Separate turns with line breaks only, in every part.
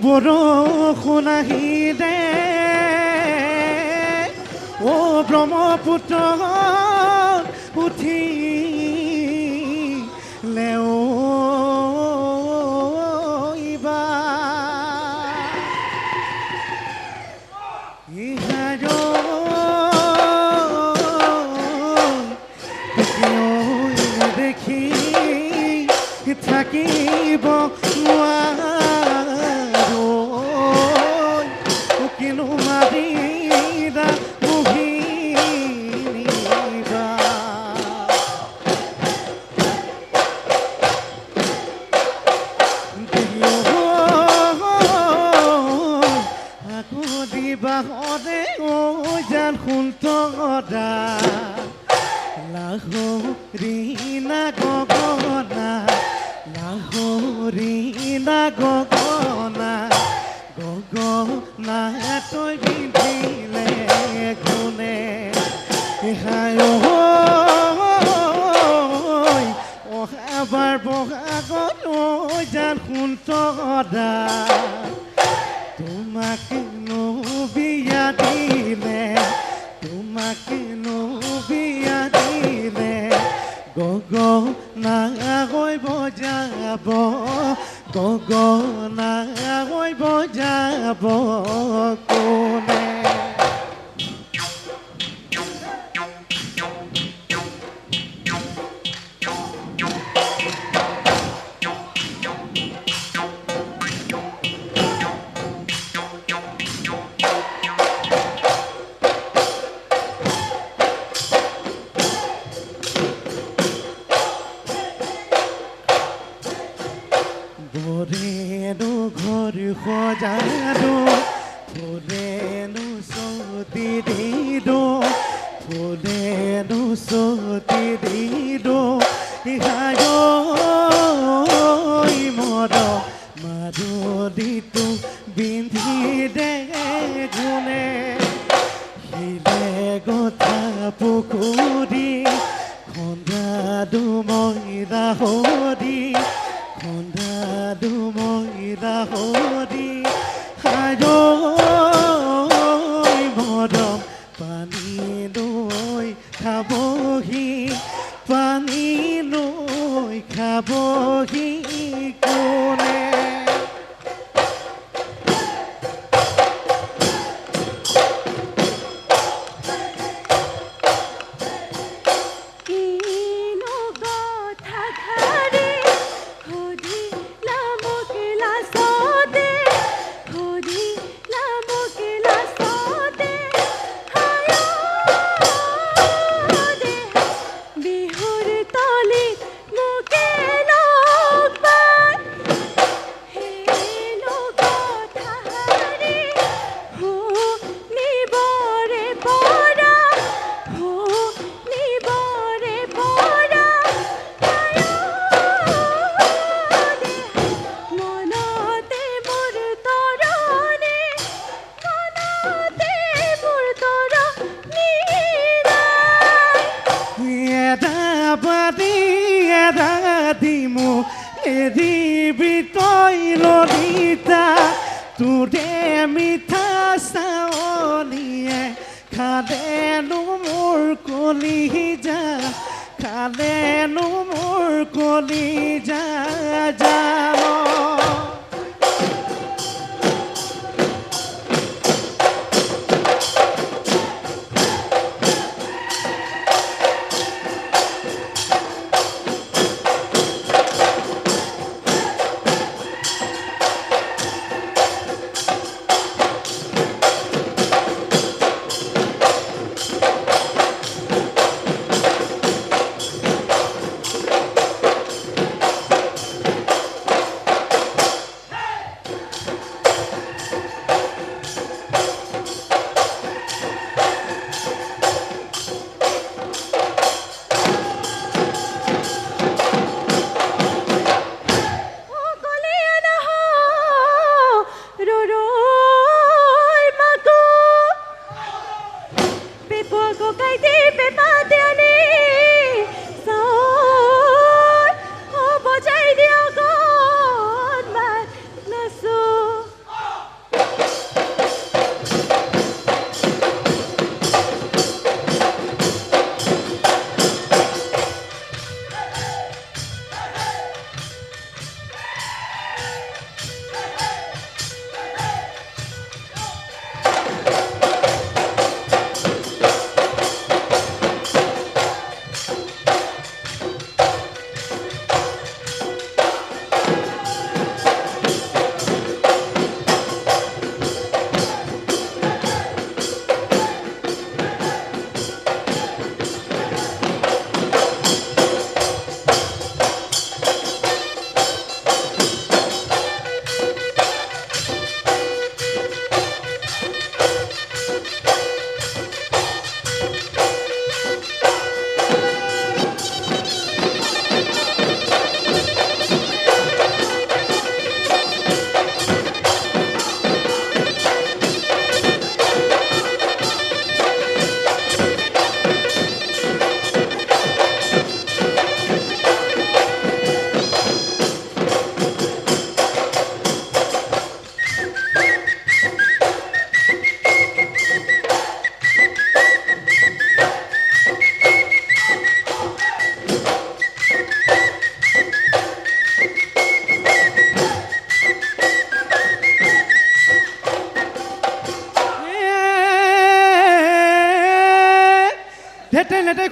বৰষুণ আহিলে ও ব্ৰহ্মপুত্ৰ উঠিলে দেখি থাকিব নোৱাৰো কিনো মাৰিলা মোহিনীবা আকৌ দিবা সদে ও জান সুন্তৰা লাহৰী না গগনা লাহৰী না গগনা গগনা তই পিন্ধিলে কোনে হায় অহাবাৰ বহাগত জান সুন্তৰা তোমাকে বিয়া দিলে তোমাকে বিয়া দিলে গগনা গৈ বজাব গগনা গৈ বজাব কোনে Boreno ঘর সজানো Boreno সতি দিদো Boreno সতি দিদো ইহায়ো ইমর মাদুদিটো বিন্ধি দে গুণে হিলে গথা পুখুৰী খন্দা দুমইৰা হৰি খন্দা দুমইৰা হৰি হায়ৈ মৰম পানী লৈ খাবহি পানী লৈ খাবহি কোনে দিমো এদিবি তই ললিতা তোৰে মিঠা চাৱনিয়ে খালেনো মোৰ কলিজা খালেনো মোৰ কলিজা জানো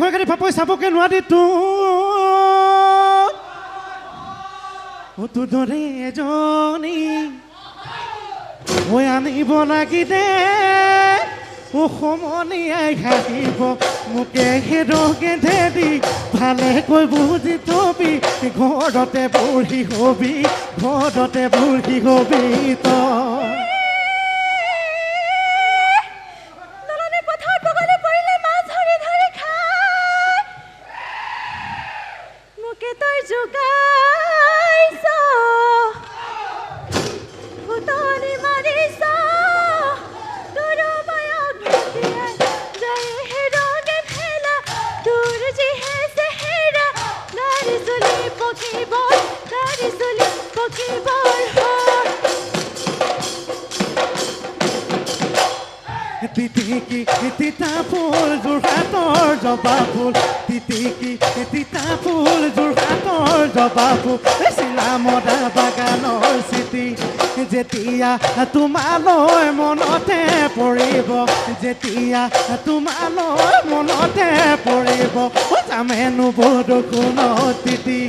খৈকাৰী পাপৈ চাবকে নোৱাৰি তোৰ দৰে এজনী মই আনিব লাগিলে সমনীয়াই ঘাঁহিব মোকে হেৰকে ধেৰি ভালেকৈ বুজি থবি ঘৰতে বুঢ়ী হবি তই তিতা ফুল যোৰহাটৰ জবা ফুল তিতা ফুল যোৰহাটৰ জবা ফুল চিলামদা বাগানৰ চিটি যেতিয়া তোমালৈ মনতে পৰিব যামেনো বৰষুণত তিতি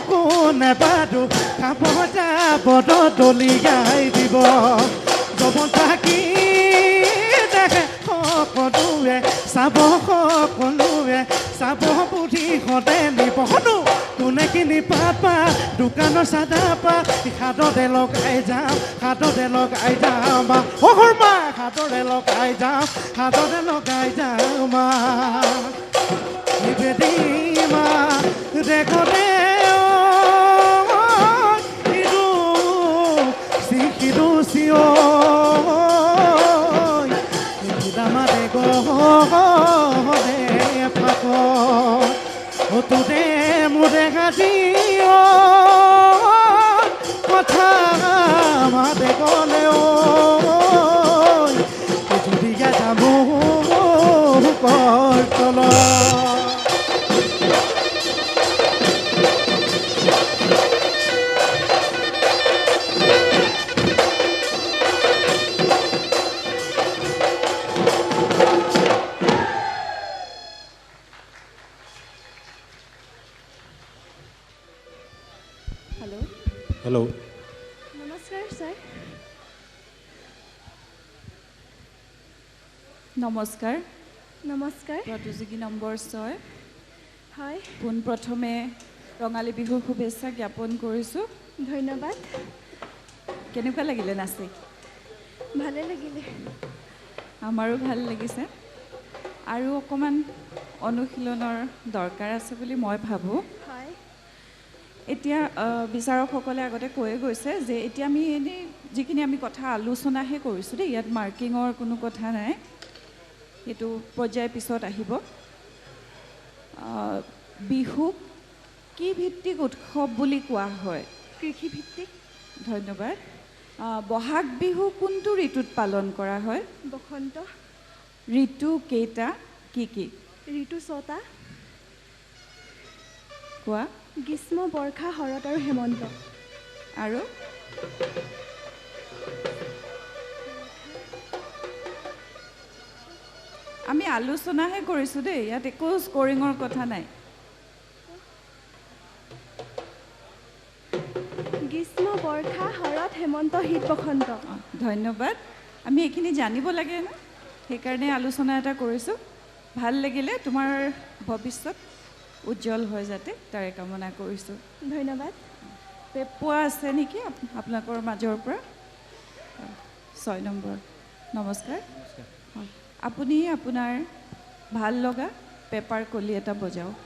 কোনে বাদু খাব যাব দলি গাই দিব যব থাকি দেখে সকলোৱে চাব বুদ্ধি সদে নিব কোনে কিনি পাত দোকানৰ চাদা পাত হাততে লগাই যাম মা হাতৰে লগাই যাম নিবেদিমা দেখতে তোৰে মোৰে গাজি কথা মাতে গ'লে যদি যাব তল
हेलो
नमस्कार सर
नमस्कार
प्रतियोगी
नम्बर 6
হয়
পোনপ্ৰথমে ৰঙালী বিহুৰ শুভেচ্ছা জ্ঞাপন কৰিছোঁ
ধন্যবাদ
কেনেকুৱা লাগিলে নাচি
ভালে লাগিলে
আমাৰো ভাল লাগিছে আৰু অকমান অনুশীলনৰ দৰকাৰ আছে বুলি মই ভাবোঁ
হয়
এতিয়া বিচাৰকসকলে আগতে কৈয়ে গৈছে যে এতিয়া আমি এনেই যিখিনি আমি কথা আলোচনাহে কৰিছোঁ দেই ইয়াত মাৰ্কিঙৰ কোনো কথা নাই এইটো পৰ্যায় পিছত আহিব বিহুক কি ভিত্তিক উৎসৱ বুলি কোৱা হয়
কৃষি ভিত্তিক
ধন্যবাদ বহাগ বিহু কোনটো ঋতুত পালন কৰা হয়
বসন্ত
ঋতু কেইটা কি
ঋতু 6টা
কোৱা
গ্ৰীষ্ম বৰ্ষা শৰৎ আৰু হেমন্ত
আৰু আমি আলোচনাহে কৰিছোঁ দেই ইয়াত একো স্কৰিঙৰ কথা নাই
গ্ৰীষ্ম বৰ্ষা শৰৎ হেমন্ত শীত বসন্ত
ধন্যবাদ আমি এইখিনি জানিব লাগে না সেইকাৰণে আলোচনা এটা কৰিছোঁ ভাল লাগিলে তোমাৰ ভৱিষ্যত উজ্জ্বল হয় যাতে তাৰে কামনা কৰিছোঁ
ধন্যবাদ
পেপুৱা আছে নেকি আপোনালোকৰ মাজৰ পৰা 6 নম্বৰ নমস্কাৰ আপুনি আপোনাৰ ভাল লগা পেপাৰ কলি এটা বজাওক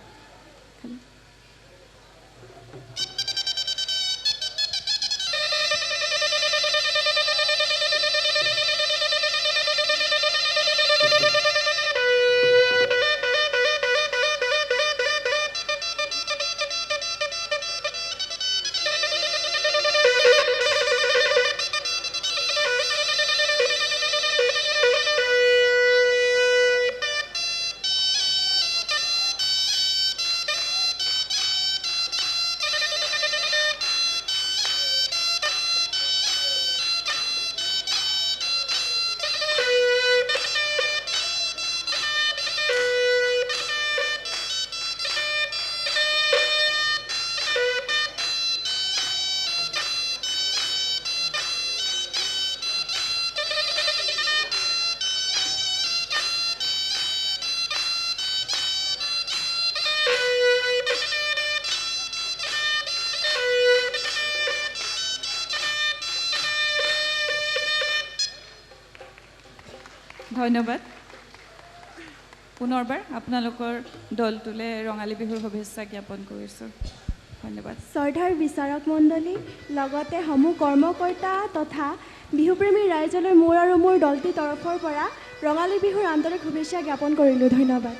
ধন্যবাদ পুনৰবাৰ আপোনালোকৰ দলটোলৈ ৰঙালী বিহুৰ শুভেচ্ছা জ্ঞাপন কৰিছোঁ ধন্যবাদ
শ্ৰদ্ধাৰ বিচাৰক মণ্ডলী লগতে সমূহ কৰ্মকৰ্তা তথা বিহুপ্ৰেমী ৰাইজলৈ মোৰ আৰু মোৰ দলটিৰ তৰফৰ পৰা ৰঙালী বিহুৰ আন্তৰিক শুভেচ্ছা জ্ঞাপন কৰিলোঁ ধন্যবাদ